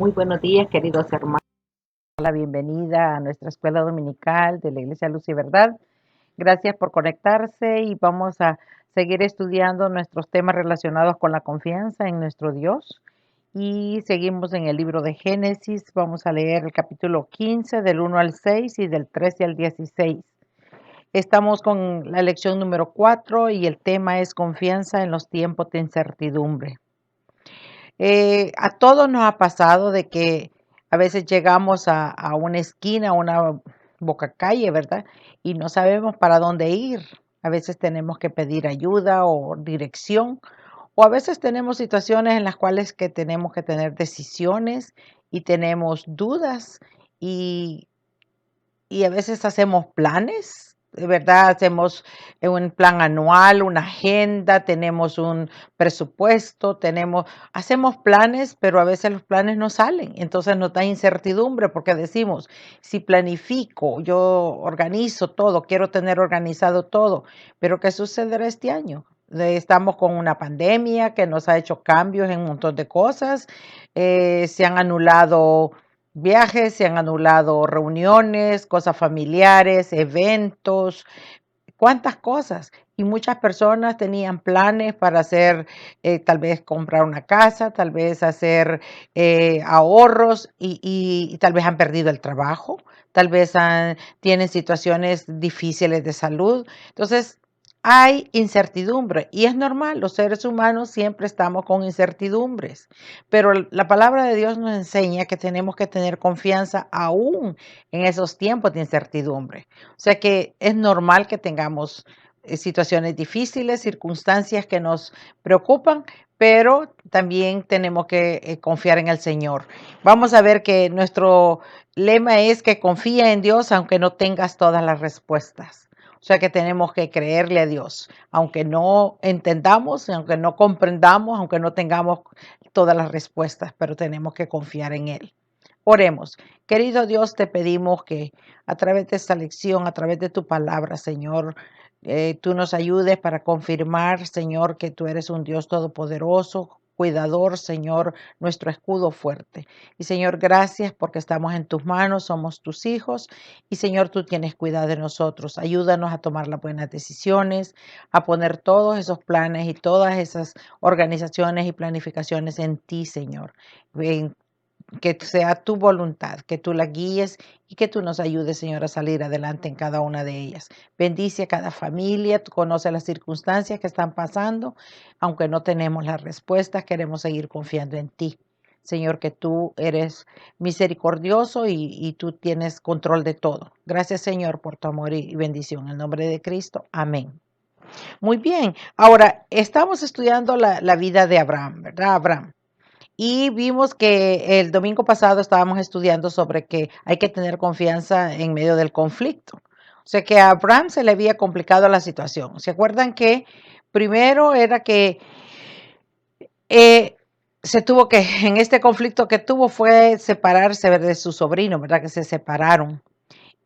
Muy buenos días, queridos hermanos. La bienvenida a nuestra escuela dominical de la Iglesia Luz y Verdad. Gracias por conectarse y vamos a seguir estudiando nuestros temas relacionados con la confianza en nuestro Dios. Y seguimos en el libro de Génesis. Vamos a leer el capítulo 15 del 1 al 6 y del 13 al 16. Estamos con la lección número 4 y el tema es confianza en los tiempos de incertidumbre. A todos nos ha pasado de que a veces llegamos a una esquina, a una boca calle, ¿verdad? Y no sabemos para dónde ir. A veces tenemos que pedir ayuda o dirección, o a veces tenemos situaciones en las cuales que tenemos que tener decisiones y tenemos dudas y a veces hacemos planes, de verdad, hacemos un plan anual, una agenda, tenemos un presupuesto, hacemos planes, pero a veces los planes no salen. Entonces nos da incertidumbre porque decimos, si planifico, yo organizo todo, quiero tener organizado todo, pero ¿qué sucederá este año? Estamos con una pandemia que nos ha hecho cambios en un montón de cosas, se han anulado viajes, se han anulado reuniones, cosas familiares, eventos, cuántas cosas. Y muchas personas tenían planes para hacer, tal vez comprar una casa, tal vez hacer ahorros y tal vez han perdido el trabajo, tal vez tienen situaciones difíciles de salud. Entonces, hay incertidumbre y es normal, los seres humanos siempre estamos con incertidumbres, pero la palabra de Dios nos enseña que tenemos que tener confianza aún en esos tiempos de incertidumbre. O sea que es normal que tengamos situaciones difíciles, circunstancias que nos preocupan, pero también tenemos que confiar en el Señor. Vamos a ver que nuestro lema es que confía en Dios aunque no tengas todas las respuestas. O sea que tenemos que creerle a Dios, aunque no entendamos, aunque no comprendamos, aunque no tengamos todas las respuestas, pero tenemos que confiar en Él. Oremos. Querido Dios, te pedimos que a través de esta lección, a través de tu palabra, Señor, tú nos ayudes para confirmar, Señor, que tú eres un Dios todopoderoso, cuidador, Señor, nuestro escudo fuerte. Y Señor, gracias porque estamos en tus manos, somos tus hijos y Señor, tú tienes cuidado de nosotros. Ayúdanos a tomar las buenas decisiones, a poner todos esos planes y todas esas organizaciones y planificaciones en ti, Señor. Que sea tu voluntad, que tú la guíes y que tú nos ayudes, Señor, a salir adelante en cada una de ellas. Bendice a cada familia, tú conoces las circunstancias que están pasando, aunque no tenemos las respuestas, queremos seguir confiando en ti. Señor, que tú eres misericordioso y tú tienes control de todo. Gracias, Señor, por tu amor y bendición. En el nombre de Cristo, amén. Muy bien, ahora estamos estudiando la vida de Abraham, ¿verdad? Abraham. Y vimos que el domingo pasado estábamos estudiando sobre que hay que tener confianza en medio del conflicto. O sea que a Abraham se le había complicado la situación. ¿Se acuerdan que primero era que eh, se tuvo que, en este conflicto que tuvo fue separarse de su sobrino, ¿verdad? Que se separaron.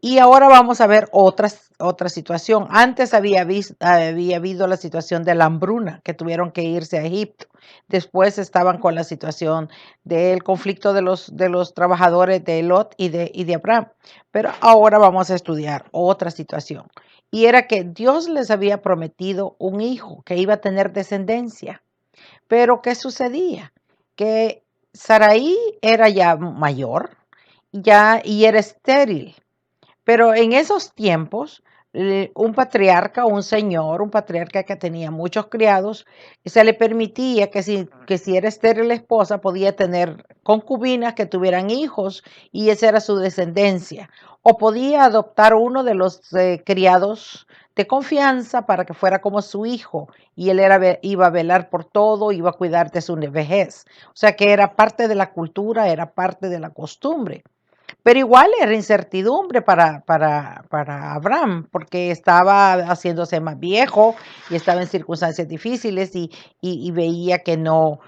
Y ahora vamos a ver otra situación. Antes había habido la situación de la hambruna, que tuvieron que irse a Egipto. Después estaban con la situación del conflicto de los trabajadores de Lot y de Abraham. Pero ahora vamos a estudiar otra situación. Y era que Dios les había prometido un hijo que iba a tener descendencia. Pero ¿qué sucedía? Que Saraí era ya mayor y era estéril. Pero en esos tiempos, un patriarca, un patriarca que tenía muchos criados, se le permitía que si era estéril la esposa, podía tener concubinas que tuvieran hijos y esa era su descendencia. O podía adoptar uno de los criados de confianza para que fuera como su hijo y él iba a velar por todo, iba a cuidar de su vejez. O sea que era parte de la cultura, era parte de la costumbre. Pero igual era incertidumbre para Abraham, porque estaba haciéndose más viejo y estaba en circunstancias difíciles y veía que no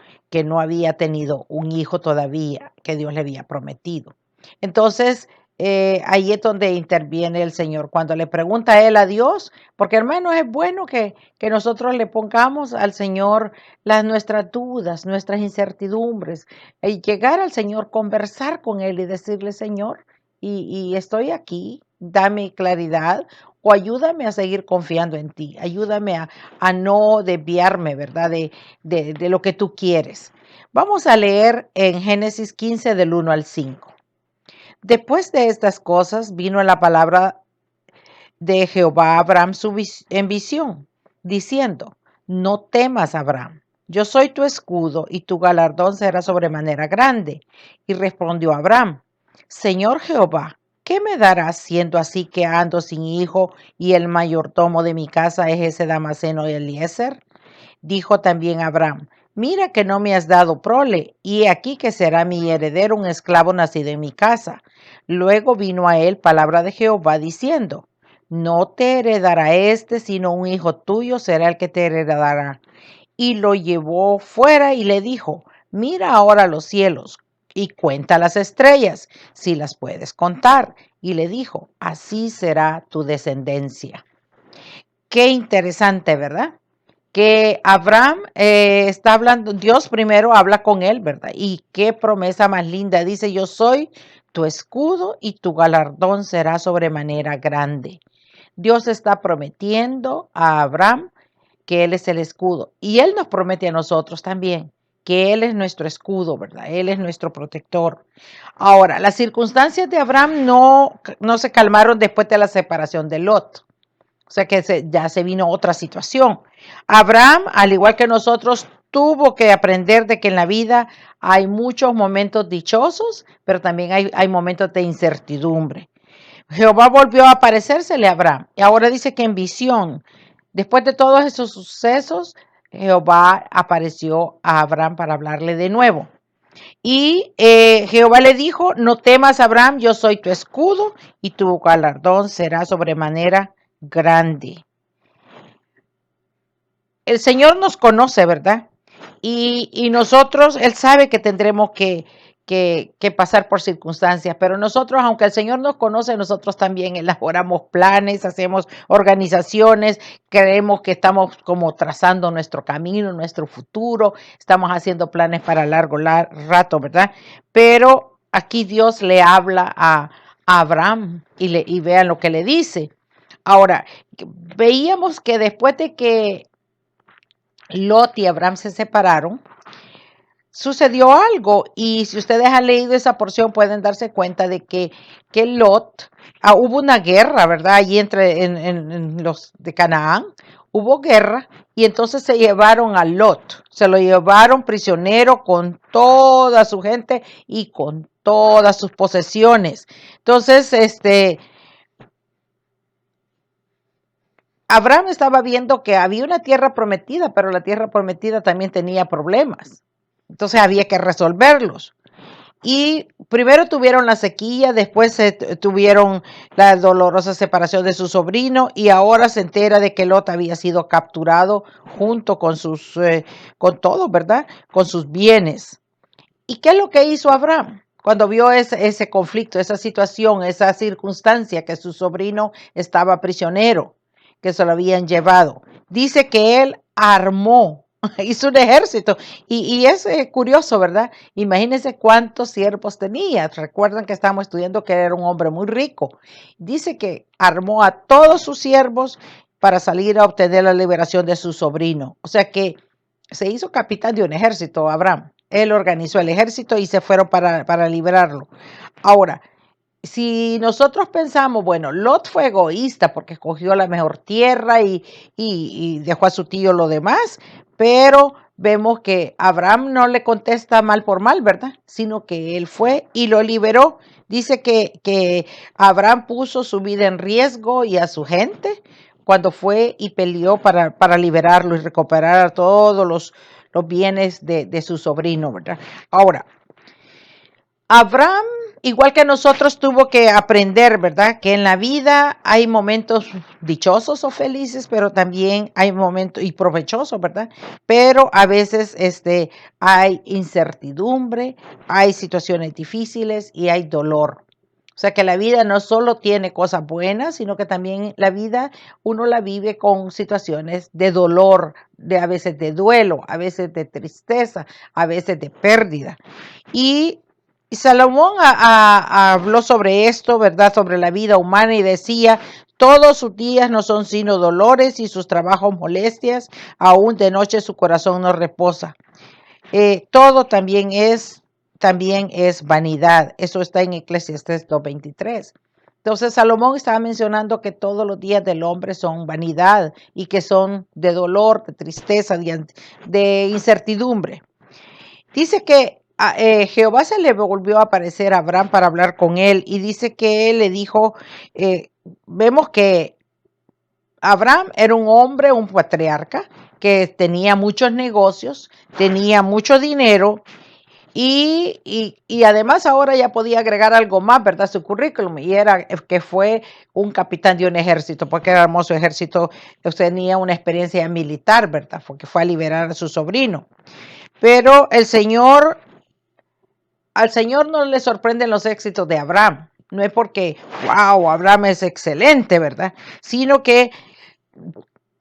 había tenido un hijo todavía que Dios le había prometido. Entonces, ahí es donde interviene el Señor, cuando le pregunta a él a Dios, porque hermano, es bueno que nosotros le pongamos al Señor nuestras dudas, nuestras incertidumbres, y llegar al Señor, conversar con Él y decirle, Señor, y estoy aquí, dame claridad o ayúdame a seguir confiando en ti, ayúdame a no desviarme, ¿verdad? De lo que tú quieres. Vamos a leer en Génesis 15 del 1 al 5. Después de estas cosas vino la palabra de Jehová a Abraham en visión, diciendo, no temas, Abraham, yo soy tu escudo y tu galardón será sobremanera grande. Y respondió Abraham, Señor Jehová, ¿qué me darás siendo así que ando sin hijo y el mayordomo de mi casa es ese Damaseno Eliezer? Dijo también Abraham, mira que no me has dado prole, y aquí que será mi heredero un esclavo nacido en mi casa. Luego vino a él palabra de Jehová diciendo, no te heredará este, sino un hijo tuyo será el que te heredará. Y lo llevó fuera y le dijo, mira ahora los cielos y cuenta las estrellas, si las puedes contar. Y le dijo, así será tu descendencia. Qué interesante, ¿verdad? Que Abraham está hablando, Dios primero habla con él, ¿verdad? Y qué promesa más linda. Dice, yo soy tu escudo y tu galardón será sobremanera grande. Dios está prometiendo a Abraham que Él es el escudo. Y Él nos promete a nosotros también que Él es nuestro escudo, ¿verdad? Él es nuestro protector. Ahora, las circunstancias de Abraham no se calmaron después de la separación de Lot. O sea que ya se vino otra situación. Abraham, al igual que nosotros, tuvo que aprender de que en la vida hay muchos momentos dichosos, pero también hay momentos de incertidumbre. Jehová volvió a aparecérsele a Abraham y ahora dice que en visión, después de todos esos sucesos, Jehová apareció a Abraham para hablarle de nuevo. Y Jehová le dijo, no temas, Abraham, yo soy tu escudo y tu galardón será sobremanera grande. El Señor nos conoce, ¿verdad? Y nosotros, Él sabe que tendremos que pasar por circunstancias, pero nosotros, aunque el Señor nos conoce, nosotros también elaboramos planes, hacemos organizaciones, creemos que estamos como trazando nuestro camino, nuestro futuro, estamos haciendo planes para largo rato, ¿verdad? Pero aquí Dios le habla a Abraham y vean lo que le dice. Ahora, veíamos que después de que Lot y Abraham se separaron, sucedió algo y si ustedes han leído esa porción pueden darse cuenta de que Lot, hubo una guerra, ¿verdad? Allí en los de Canaán, hubo guerra y entonces se llevaron a Lot, se lo llevaron prisionero con toda su gente y con todas sus posesiones. Entonces, Abraham estaba viendo que había una tierra prometida, pero la tierra prometida también tenía problemas. Entonces había que resolverlos. Y primero tuvieron la sequía, después tuvieron la dolorosa separación de su sobrino y ahora se entera de que Lot había sido capturado junto con todo, ¿verdad? Con sus bienes. ¿Y qué es lo que hizo Abraham? Cuando vio ese conflicto, esa situación, esa circunstancia que su sobrino estaba prisionero, que se lo habían llevado. Dice que él armó, hizo un ejército. Y es curioso, ¿verdad? Imagínense cuántos siervos tenía. Recuerdan que estábamos estudiando que era un hombre muy rico. Dice que armó a todos sus siervos para salir a obtener la liberación de su sobrino. O sea que se hizo capitán de un ejército, Abraham. Él organizó el ejército y se fueron para liberarlo. Ahora, si nosotros pensamos, bueno, Lot fue egoísta porque escogió la mejor tierra y dejó a su tío lo demás, pero vemos que Abraham no le contesta mal por mal, ¿verdad? Sino que él fue y lo liberó. Dice que Abraham puso su vida en riesgo y a su gente cuando fue y peleó para liberarlo y recuperar todos los bienes de su sobrino, ¿verdad? Ahora, Abraham, igual que nosotros, tuvo que aprender, ¿verdad? Que en la vida hay momentos dichosos o felices, pero también hay momentos y provechosos, ¿verdad? Pero a veces hay incertidumbre, hay situaciones difíciles y hay dolor. O sea que la vida no solo tiene cosas buenas, sino que también la vida uno la vive con situaciones de dolor, de a veces de duelo, a veces de tristeza, a veces de pérdida. Y Salomón habló sobre esto, ¿verdad? Sobre la vida humana y decía, todos sus días no son sino dolores y sus trabajos molestias, aún de noche su corazón no reposa. Todo también es vanidad. Eso está en Eclesiastés 2:23. Entonces Salomón estaba mencionando que todos los días del hombre son vanidad y que son de dolor, de tristeza, de incertidumbre. Dice que Jehová se le volvió a aparecer a Abraham para hablar con él y dice que él le dijo, vemos que Abraham era un hombre, un patriarca que tenía muchos negocios, tenía mucho dinero y además ahora ya podía agregar algo más, ¿verdad? Su currículum, y era que fue un capitán de un ejército, porque era hermoso ejército, tenía una experiencia militar, ¿verdad? Porque fue a liberar a su sobrino. Pero al Señor no le sorprenden los éxitos de Abraham. No es porque, wow, Abraham es excelente, ¿verdad? Sino que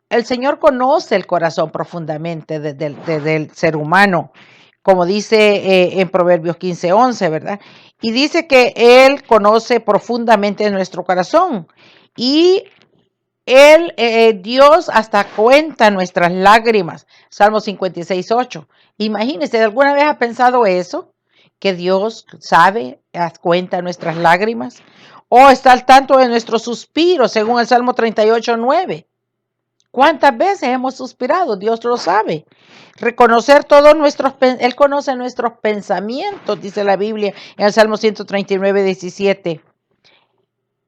el Señor conoce el corazón profundamente del ser humano, como dice en Proverbios 15:11, ¿verdad? Y dice que Él conoce profundamente nuestro corazón y Dios hasta cuenta nuestras lágrimas. Salmo 56:8. Imagínese, ¿alguna vez ha pensado eso? Que Dios sabe, cuenta nuestras lágrimas o está al tanto de nuestros suspiros, según el Salmo 38:9. ¿Cuántas veces hemos suspirado? Dios lo sabe. Reconocer todos Él conoce nuestros pensamientos, dice la Biblia en el Salmo 139:17.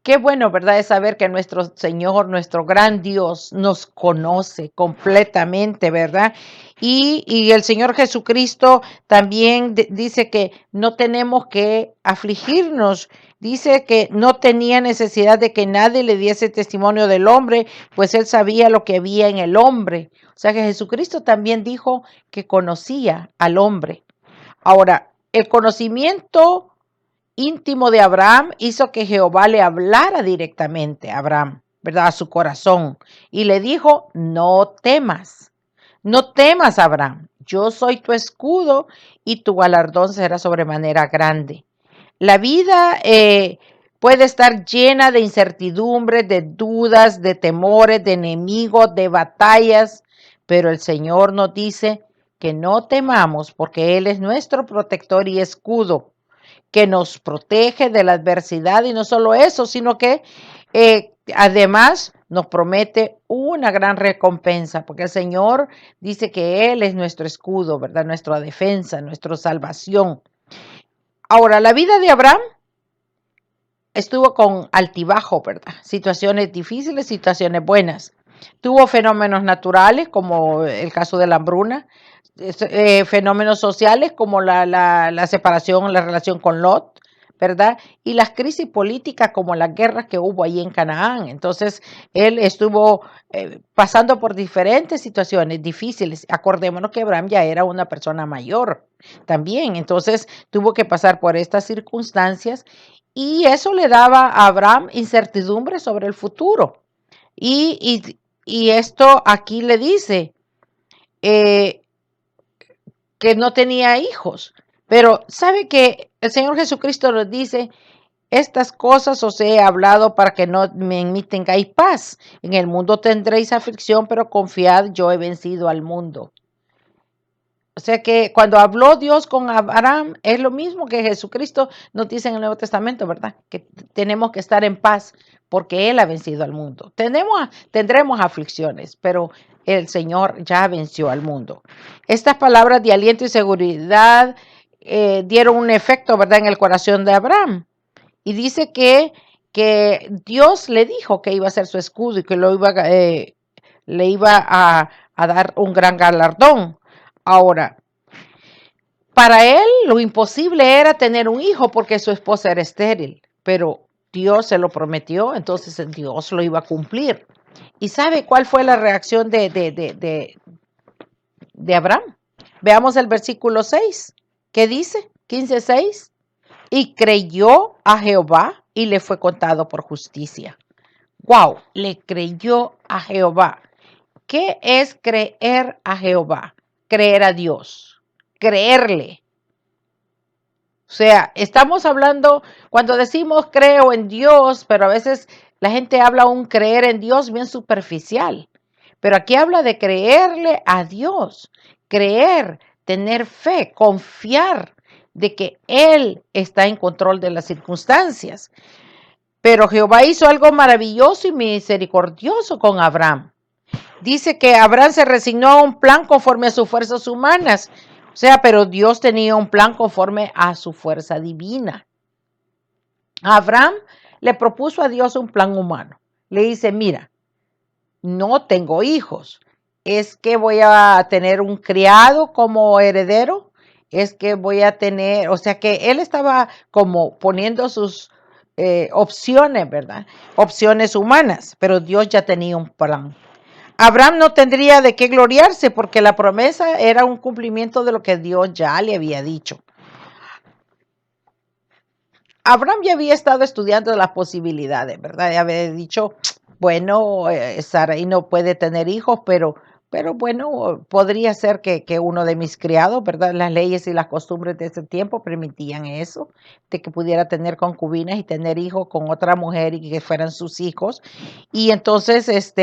Qué bueno, ¿verdad? Es saber que nuestro Señor, nuestro gran Dios, nos conoce completamente, ¿verdad? Y el Señor Jesucristo también dice que no tenemos que afligirnos. Dice que no tenía necesidad de que nadie le diese testimonio del hombre, pues él sabía lo que había en el hombre. O sea que Jesucristo también dijo que conocía al hombre. Ahora, el conocimiento íntimo de Abraham hizo que Jehová le hablara directamente a Abraham, ¿verdad? A su corazón. Y le dijo, no temas, Abraham. Yo soy tu escudo y tu galardón será sobremanera grande. La vida puede estar llena de incertidumbres, de dudas, de temores, de enemigos, de batallas, pero el Señor nos dice que no temamos porque Él es nuestro protector y escudo que nos protege de la adversidad y no solo eso, sino que además nos promete una gran recompensa, porque el Señor dice que Él es nuestro escudo, ¿verdad? Nuestra defensa, nuestra salvación. Ahora, la vida de Abraham estuvo con altibajo, ¿verdad? Situaciones difíciles, situaciones buenas. Tuvo fenómenos naturales, como el caso de la hambruna, fenómenos sociales, como la separación, la relación con Lot, ¿verdad? Y las crisis políticas, como las guerras que hubo ahí en Canaán. Entonces, él estuvo pasando por diferentes situaciones difíciles. Acordémonos que Abraham ya era una persona mayor también. Entonces, tuvo que pasar por estas circunstancias y eso le daba a Abraham incertidumbre sobre el futuro. Y esto aquí le dice eh, que no tenía hijos. Pero sabe que el Señor Jesucristo nos dice, estas cosas os he hablado para que no en mí tengáis paz. En el mundo tendréis aflicción, pero confiad, yo he vencido al mundo. O sea que cuando habló Dios con Abraham, es lo mismo que Jesucristo nos dice en el Nuevo Testamento, ¿verdad? Que tenemos que estar en paz porque Él ha vencido al mundo. Tendremos aflicciones, pero el Señor ya venció al mundo. Estas palabras de aliento y seguridad dieron un efecto, ¿verdad?, en el corazón de Abraham. Y dice que Dios le dijo que iba a ser su escudo y que le iba a dar un gran galardón. Ahora, para él lo imposible era tener un hijo porque su esposa era estéril, pero Dios se lo prometió, entonces Dios lo iba a cumplir. ¿Y sabe cuál fue la reacción de Abraham? Veamos el versículo 6. ¿Qué dice? 15:6. Y creyó a Jehová y le fue contado por justicia. ¡Wow! Le creyó a Jehová. ¿Qué es creer a Jehová? Creer a Dios, creerle. O sea, estamos hablando, cuando decimos creo en Dios, pero a veces la gente habla un creer en Dios bien superficial. Pero aquí habla de creerle a Dios, creer, tener fe, confiar de que Él está en control de las circunstancias. Pero Jehová hizo algo maravilloso y misericordioso con Abraham. Dice que Abraham se resignó a un plan conforme a sus fuerzas humanas. O sea, pero Dios tenía un plan conforme a su fuerza divina. Abraham le propuso a Dios un plan humano. Le dice, mira, no tengo hijos. Es que voy a tener un criado como heredero. Es que voy a tener, o sea que él estaba como poniendo sus opciones, ¿verdad? Opciones humanas, pero Dios ya tenía un plan. Abraham no tendría de qué gloriarse porque la promesa era un cumplimiento de lo que Dios ya le había dicho. Abraham ya había estado estudiando las posibilidades, ¿verdad? Ya había dicho, bueno, Sarai no puede tener hijos, pero bueno, podría ser que uno de mis criados, ¿verdad? Las leyes y las costumbres de ese tiempo permitían eso, de que pudiera tener concubinas y tener hijos con otra mujer y que fueran sus hijos. Y entonces,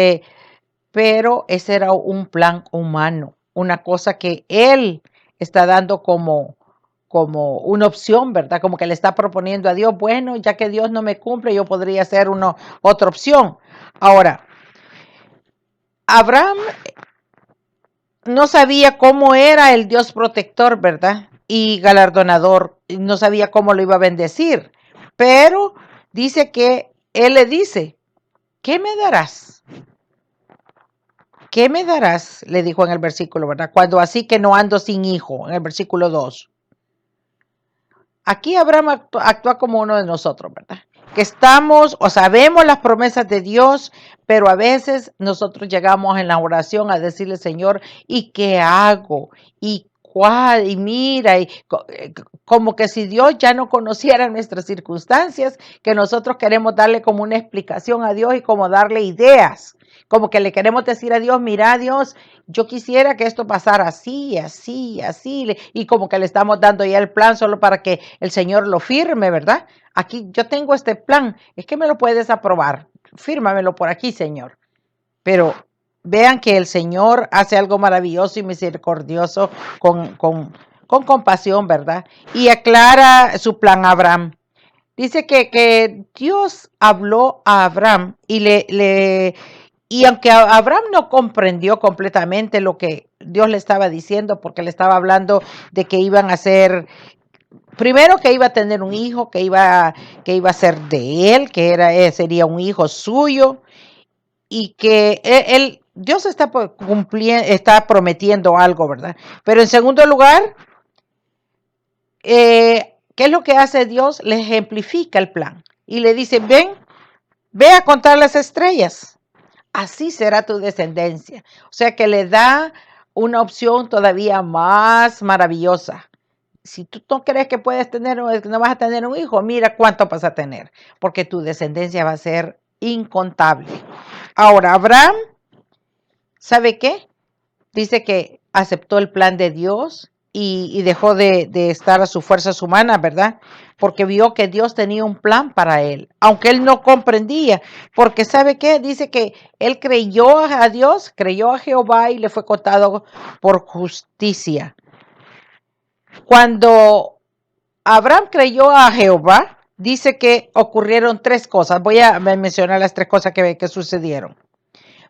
pero ese era un plan humano, una cosa que él está dando como una opción, ¿verdad? Como que le está proponiendo a Dios, bueno, ya que Dios no me cumple, yo podría hacer otra opción. Ahora, Abraham no sabía cómo era el Dios protector, ¿verdad? Y galardonador, no sabía cómo lo iba a bendecir, pero dice que él le dice, ¿qué me darás? ¿Qué me darás? Le dijo en el versículo, ¿verdad? Cuando así que no ando sin hijo, en el versículo 2. Aquí Abraham actúa como uno de nosotros, ¿verdad? Que estamos o sabemos las promesas de Dios, pero a veces nosotros llegamos en la oración a decirle, Señor, ¿y qué hago? ¿Y cuál? Y mira, como que si Dios ya no conociera nuestras circunstancias, que nosotros queremos darle como una explicación a Dios y como darle ideas. Como que le queremos decir a Dios, mira Dios, yo quisiera que esto pasara así, así, así, y como que le estamos dando ya el plan solo para que el Señor lo firme, ¿verdad? Aquí yo tengo este plan, es que me lo puedes aprobar, fírmamelo por aquí, Señor. Pero vean que el Señor hace algo maravilloso y misericordioso con compasión, ¿verdad? Y aclara su plan a Abraham. Dice que Dios habló a Abraham y aunque Abraham no comprendió completamente lo que Dios le estaba diciendo, porque le estaba hablando de que iban a ser, primero que iba a tener un hijo, que iba a ser de él, sería un hijo suyo, y que Dios está cumpliendo, está prometiendo algo, ¿verdad? Pero en segundo lugar, ¿qué es lo que hace Dios? Le ejemplifica el plan y le dice, ve a contar las estrellas. Así será tu descendencia. O sea que le da una opción todavía más maravillosa. Si tú no crees que no vas a tener un hijo, mira cuánto vas a tener, porque tu descendencia va a ser incontable. Ahora, Abraham, ¿sabe qué? Dice que aceptó el plan de Dios y dejó de estar a sus fuerzas humanas, ¿verdad? Porque vio que Dios tenía un plan para él, aunque él no comprendía, porque ¿sabe qué? Dice que él creyó a Dios, creyó a Jehová y le fue contado por justicia. Cuando Abraham creyó a Jehová, dice que ocurrieron tres cosas. Voy a mencionar las tres cosas que sucedieron.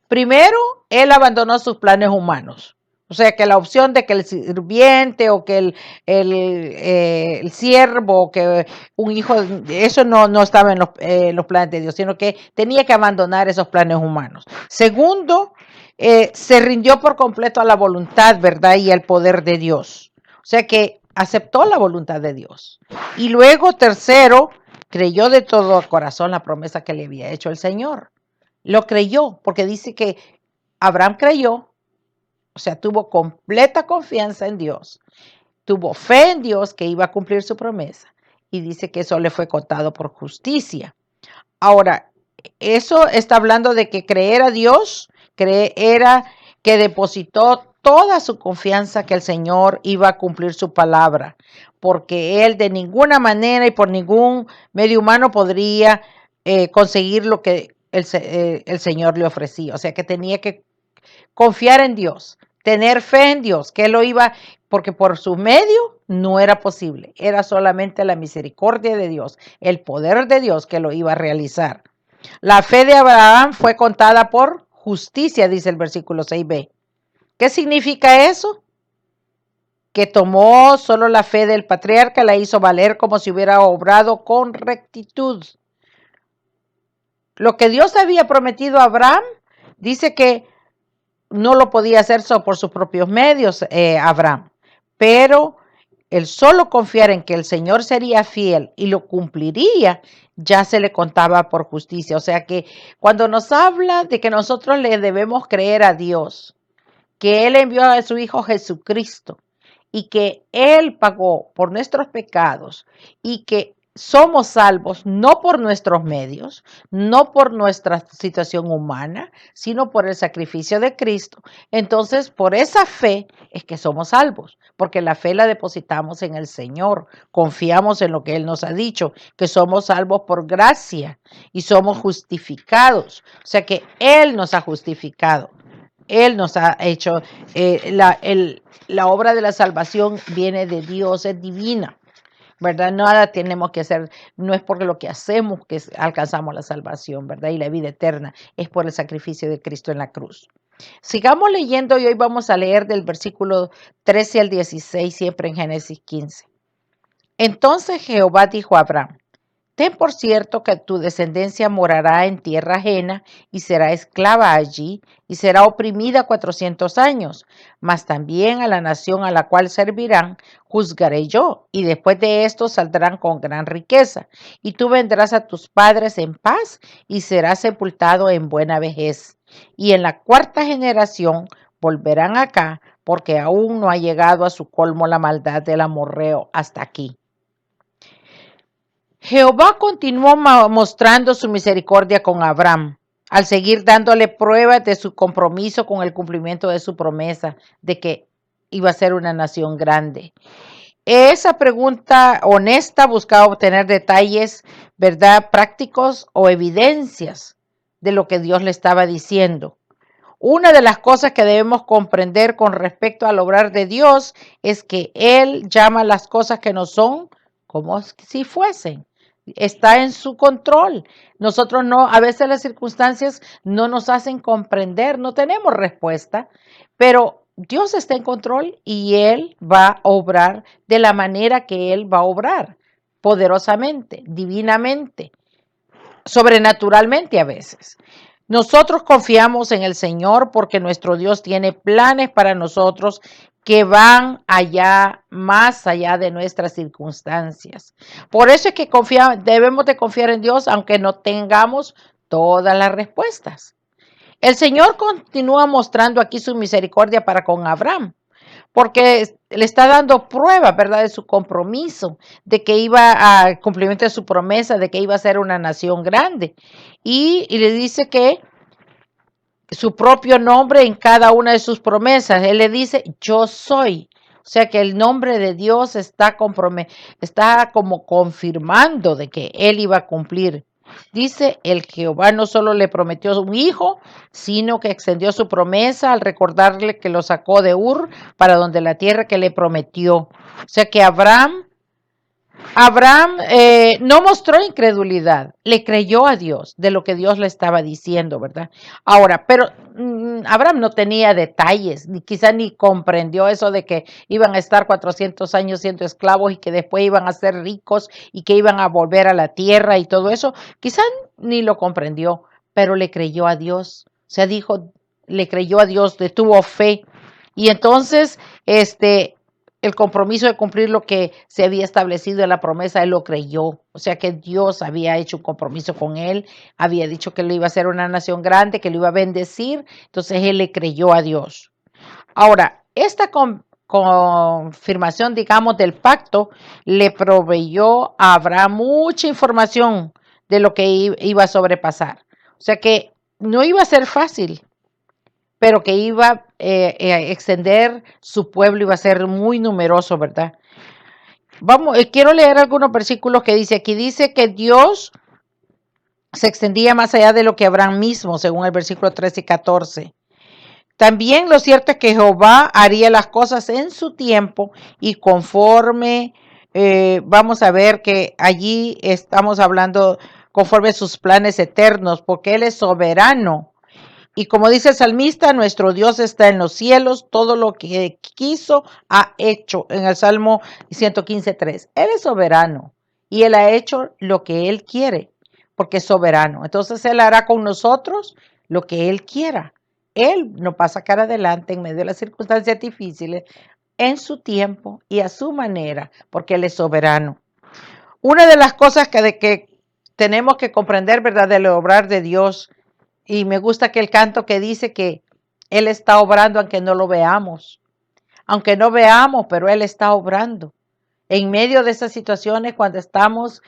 Primero, él abandonó sus planes humanos. O sea, que la opción de que el sirviente o que el siervo o que un hijo, eso no estaba en los planes de Dios, sino que tenía que abandonar esos planes humanos. Segundo, se rindió por completo a la voluntad, ¿verdad? Y al poder de Dios. O sea, que aceptó la voluntad de Dios. Y luego, tercero, creyó de todo corazón la promesa que le había hecho el Señor. Lo creyó, porque dice que Abraham creyó, o sea, tuvo completa confianza en Dios, tuvo fe en Dios que iba a cumplir su promesa y dice que eso le fue contado por justicia. Ahora, eso está hablando de que creer a Dios, era que depositó toda su confianza que el Señor iba a cumplir su palabra, porque él de ninguna manera y por ningún medio humano podría conseguir lo que el Señor le ofrecía. O sea que tenía que confiar en Dios, tener fe en Dios, que él lo iba, porque por su medio no era posible, era solamente la misericordia de Dios, el poder de Dios que lo iba a realizar. La fe de Abraham fue contada por justicia, dice el versículo 6b. ¿Qué significa eso? Que tomó solo la fe del patriarca, la hizo valer como si hubiera obrado con rectitud. Lo que Dios había prometido a Abraham, dice que no lo podía hacer solo por sus propios medios, Abraham, pero el solo confiar en que el Señor sería fiel y lo cumpliría, ya se le contaba por justicia. O sea que cuando nos habla de que nosotros le debemos creer a Dios, que Él envió a su Hijo Jesucristo y que Él pagó por nuestros pecados y que somos salvos no por nuestros medios, no por nuestra situación humana, sino por el sacrificio de Cristo. Entonces, por esa fe es que somos salvos, porque la fe la depositamos en el Señor, confiamos en lo que Él nos ha dicho, que somos salvos por gracia y somos justificados. O sea que Él nos ha justificado. Él nos ha hecho, la obra de la salvación viene de Dios, es divina, ¿verdad? Nada tenemos que hacer, no es por lo que hacemos que alcanzamos la salvación, ¿verdad? Y la vida eterna es por el sacrificio de Cristo en la cruz. Sigamos leyendo y hoy vamos a leer del versículo 13 al 16, siempre en Génesis 15. Entonces Jehová dijo a Abraham: ten por cierto que tu descendencia morará en tierra ajena y será esclava allí y será oprimida 400 años, mas también a la nación a la cual servirán juzgaré yo, y después de esto saldrán con gran riqueza, y tú vendrás a tus padres en paz y serás sepultado en buena vejez. Y en la cuarta generación volverán acá, porque aún no ha llegado a su colmo la maldad del amorreo hasta aquí. Jehová continuó mostrando su misericordia con Abraham, al seguir dándole pruebas de su compromiso con el cumplimiento de su promesa de que iba a ser una nación grande. Esa pregunta honesta buscaba obtener detalles, ¿verdad?, prácticos o evidencias de lo que Dios le estaba diciendo. Una de las cosas que debemos comprender con respecto al obrar de Dios es que Él llama las cosas que no son como si fuesen. Está en su control. Nosotros no, a veces las circunstancias no nos hacen comprender, no tenemos respuesta, pero Dios está en control y Él va a obrar de la manera que Él va a obrar, poderosamente, divinamente, sobrenaturalmente a veces. Nosotros confiamos en el Señor porque nuestro Dios tiene planes para nosotros que van allá, más allá de nuestras circunstancias. Por eso es que debemos de confiar en Dios aunque no tengamos todas las respuestas. El Señor continúa mostrando aquí su misericordia para con Abraham, porque le está dando prueba, ¿verdad?, de su compromiso, de que iba a cumplimiento de su promesa, de que iba a ser una nación grande. Y le dice que su propio nombre en cada una de sus promesas. Él le dice, yo soy. O sea que el nombre de Dios está como confirmando de que él iba a cumplir. Dice, el Jehová no solo le prometió un hijo, sino que extendió su promesa al recordarle que lo sacó de Ur para donde la tierra que le prometió. O sea que Abraham no mostró incredulidad, le creyó a Dios de lo que Dios le estaba diciendo, ¿verdad? Ahora, pero Abraham no tenía detalles, ni quizá ni comprendió eso de que iban a estar 400 años siendo esclavos y que después iban a ser ricos y que iban a volver a la tierra y todo eso. Quizá ni lo comprendió, pero le creyó a Dios. O sea, le creyó a Dios, le tuvo fe. Y entonces, el compromiso de cumplir lo que se había establecido en la promesa, él lo creyó. O sea que Dios había hecho un compromiso con él, había dicho que le iba a ser una nación grande, que lo iba a bendecir. Entonces él le creyó a Dios. Ahora, esta confirmación, digamos, del pacto, le proveyó a Abraham mucha información de lo que iba a sobrepasar. O sea que no iba a ser fácil, pero que iba a extender su pueblo, iba a ser muy numeroso, ¿verdad? Vamos, quiero leer algunos versículos que dice aquí. Dice que Dios se extendía más allá de lo que Abraham mismo, según el versículo 13 y 14. También lo cierto es que Jehová haría las cosas en su tiempo y conforme, vamos a ver que allí estamos hablando conforme a sus planes eternos, porque Él es soberano. Y como dice el salmista, nuestro Dios está en los cielos, todo lo que quiso ha hecho, en el Salmo 115:3. Él es soberano y Él ha hecho lo que Él quiere, porque es soberano. Entonces Él hará con nosotros lo que Él quiera. Él nos va a sacar adelante en medio de las circunstancias difíciles, en su tiempo y a su manera, porque Él es soberano. Una de las cosas que tenemos que comprender, ¿verdad?, del obrar de Dios, y me gusta que el canto que dice que Él está obrando aunque no veamos, pero Él está obrando. En medio de esas situaciones, cuando estamos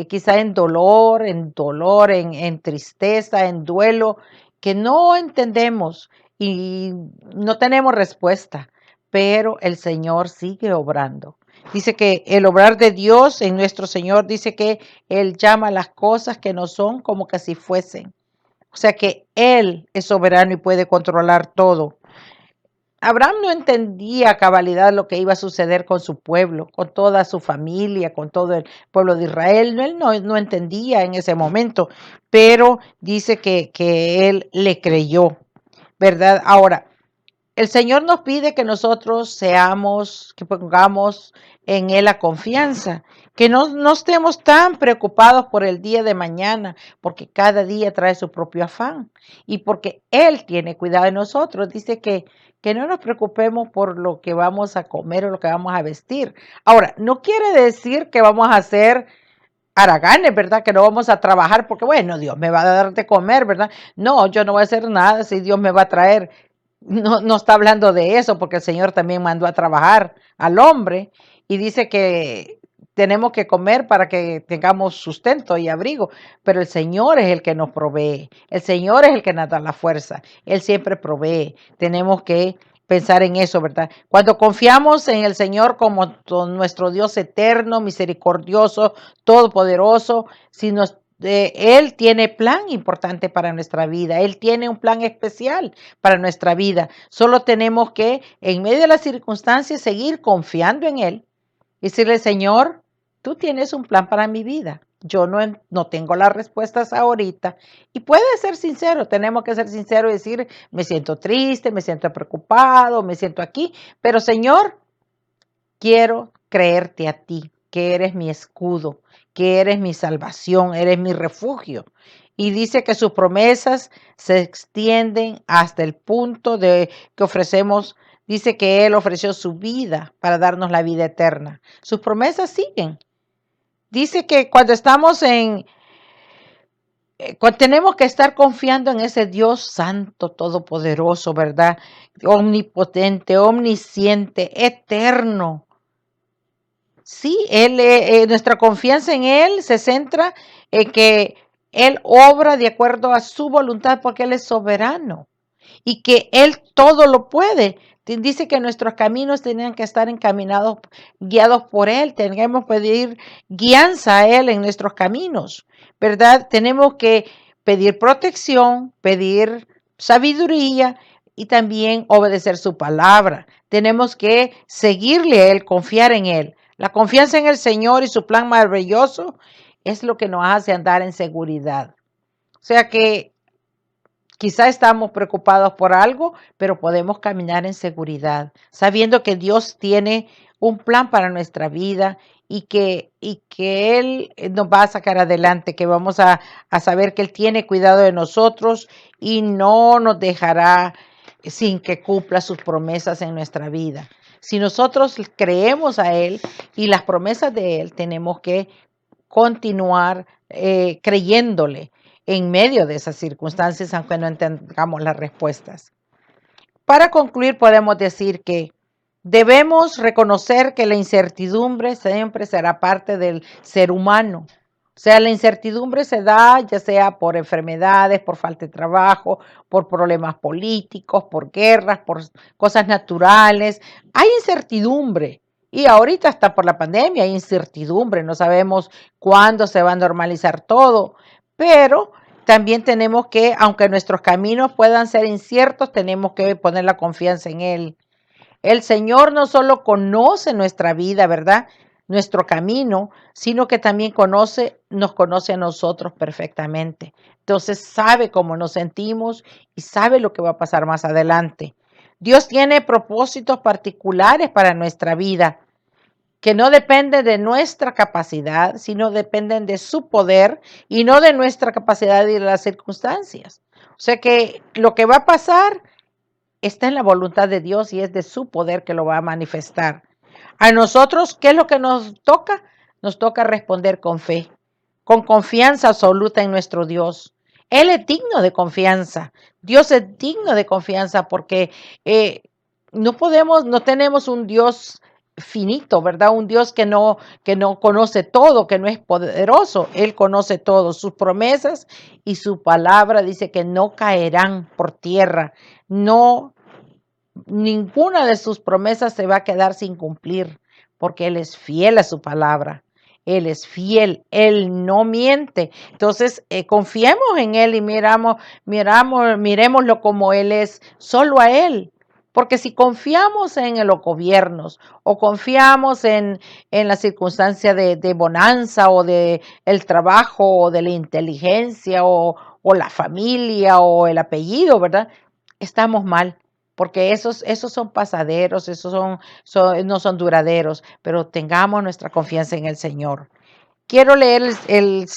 quizá en dolor, en tristeza, en duelo, que no entendemos y no tenemos respuesta, pero el Señor sigue obrando. Dice que el obrar de Dios en nuestro Señor, dice que Él llama las cosas que no son como que si fuesen. O sea que Él es soberano y puede controlar todo. Abraham no entendía a cabalidad lo que iba a suceder con su pueblo, con toda su familia, con todo el pueblo de Israel. Él no entendía en ese momento, pero dice que él le creyó, ¿verdad? Ahora, el Señor nos pide que nosotros seamos, que pongamos en Él la confianza, que no estemos tan preocupados por el día de mañana, porque cada día trae su propio afán y porque Él tiene cuidado de nosotros. Dice que no nos preocupemos por lo que vamos a comer o lo que vamos a vestir. Ahora, no quiere decir que vamos a hacer haraganes, ¿verdad? Que no vamos a trabajar porque, bueno, Dios me va a dar de comer, ¿verdad? No, yo no voy a hacer nada si Dios me va a traer. No está hablando de eso porque el Señor también mandó a trabajar al hombre y dice que tenemos que comer para que tengamos sustento y abrigo, pero el Señor es el que nos provee, el Señor es el que nos da la fuerza, Él siempre provee. Tenemos que pensar en eso, ¿verdad? Cuando confiamos en el Señor como nuestro Dios eterno, misericordioso, todopoderoso, si nos Él tiene plan importante para nuestra vida. Él tiene un plan especial para nuestra vida. Solo tenemos que, en medio de las circunstancias, seguir confiando en Él y decirle, Señor, tú tienes un plan para mi vida. Yo no tengo las respuestas ahorita. Y puede ser sincero, tenemos que ser sinceros y decir, me siento triste, me siento preocupado, me siento aquí, pero Señor, quiero creerte a ti, que eres mi escudo, que eres mi salvación, eres mi refugio. Y dice que sus promesas se extienden hasta el punto de que ofrecemos, dice que Él ofreció su vida para darnos la vida eterna. Sus promesas siguen. Dice que cuando estamos tenemos que estar confiando en ese Dios santo, todopoderoso, ¿verdad? Omnipotente, omnisciente, eterno. Sí, nuestra confianza en Él se centra en que Él obra de acuerdo a su voluntad porque Él es soberano y que Él todo lo puede. Dice que nuestros caminos tenían que estar encaminados, guiados por Él. Tenemos que pedir guianza a Él en nuestros caminos, ¿verdad? Tenemos que pedir protección, pedir sabiduría y también obedecer su palabra. Tenemos que seguirle a Él, confiar en Él. La confianza en el Señor y su plan maravilloso es lo que nos hace andar en seguridad. O sea que quizá estamos preocupados por algo, pero podemos caminar en seguridad, sabiendo que Dios tiene un plan para nuestra vida y que Él nos va a sacar adelante, que vamos a saber que Él tiene cuidado de nosotros y no nos dejará sin que cumpla sus promesas en nuestra vida. Si nosotros creemos a Él y las promesas de Él, tenemos que continuar creyéndole en medio de esas circunstancias, aunque no entendamos las respuestas. Para concluir, podemos decir que Debemos reconocer que la incertidumbre siempre será parte del ser humano. O sea, la incertidumbre se da ya sea por enfermedades, por falta de trabajo, por problemas políticos, por guerras, por cosas naturales. Hay incertidumbre. Y ahorita hasta por la pandemia hay incertidumbre. No sabemos cuándo se va a normalizar todo. Pero también tenemos que, aunque nuestros caminos puedan ser inciertos, tenemos que poner la confianza en Él. El Señor no solo conoce nuestra vida, ¿verdad? Nuestro camino, sino que también nos conoce a nosotros perfectamente. Entonces sabe cómo nos sentimos y sabe lo que va a pasar más adelante. Dios tiene propósitos particulares para nuestra vida que no dependen de nuestra capacidad, sino dependen de su poder y no de nuestra capacidad y de las circunstancias. O sea que lo que va a pasar está en la voluntad de Dios y es de su poder que lo va a manifestar. A nosotros, ¿qué es lo que nos toca? Nos toca responder con fe, con confianza absoluta en nuestro Dios. Él es digno de confianza. Dios es digno de confianza porque eh, no tenemos un Dios finito, ¿verdad? Un Dios que no conoce todo, que no es poderoso. Él conoce todo. Sus promesas y su palabra dice que no caerán por tierra. No, ninguna de sus promesas se va a quedar sin cumplir, porque Él es fiel a su palabra. Él es fiel, Él no miente. Entonces, confiemos en Él y miremoslo como Él es, solo a Él. Porque si confiamos en los gobiernos o confiamos en la circunstancia de bonanza o de el trabajo o de la inteligencia o la familia o el apellido, ¿verdad? Estamos mal porque esos son pasaderos, no son duraderos, pero tengamos nuestra confianza en el Señor. Quiero leer el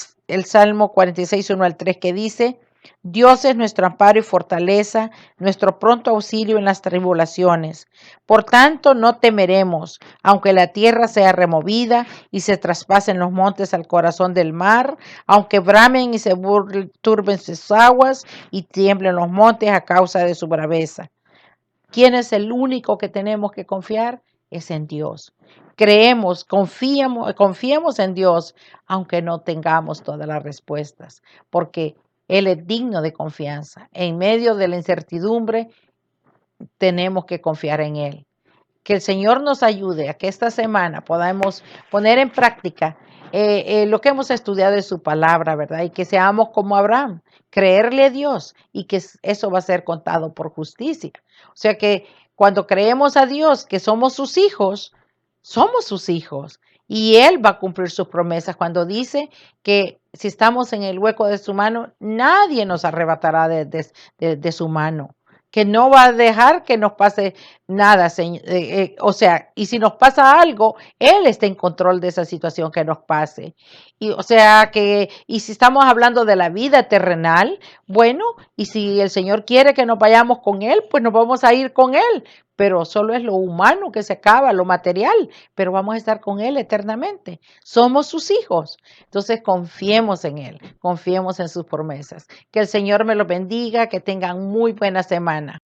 Salmo 46, 1 al 3 que dice, Dios es nuestro amparo y fortaleza, nuestro pronto auxilio en las tribulaciones. Por tanto, no temeremos, aunque la tierra sea removida y se traspasen los montes al corazón del mar, aunque bramen y se turben sus aguas y tiemblen los montes a causa de su braveza. ¿Quién es el único que tenemos que confiar? Es en Dios. Confiemos en Dios, aunque no tengamos todas las respuestas, porque Él es digno de confianza. En medio de la incertidumbre, tenemos que confiar en Él. Que el Señor nos ayude a que esta semana podamos poner en práctica lo que hemos estudiado de su palabra, ¿verdad? Y que seamos como Abraham, creerle a Dios y que eso va a ser contado por justicia. O sea que cuando creemos a Dios que somos sus hijos y Él va a cumplir sus promesas cuando dice que si estamos en el hueco de su mano, nadie nos arrebatará de su mano, que no va a dejar que nos pase nada, o sea, y si nos pasa algo, Él está en control de esa situación que nos pase. Y o sea que, y si estamos hablando de la vida terrenal, bueno, y si el Señor quiere que nos vayamos con Él, pues nos vamos a ir con Él. Pero solo es lo humano que se acaba, lo material, pero vamos a estar con Él eternamente. Somos sus hijos. Entonces confiemos en Él, confiemos en sus promesas. Que el Señor me lo bendiga, que tengan muy buena semana.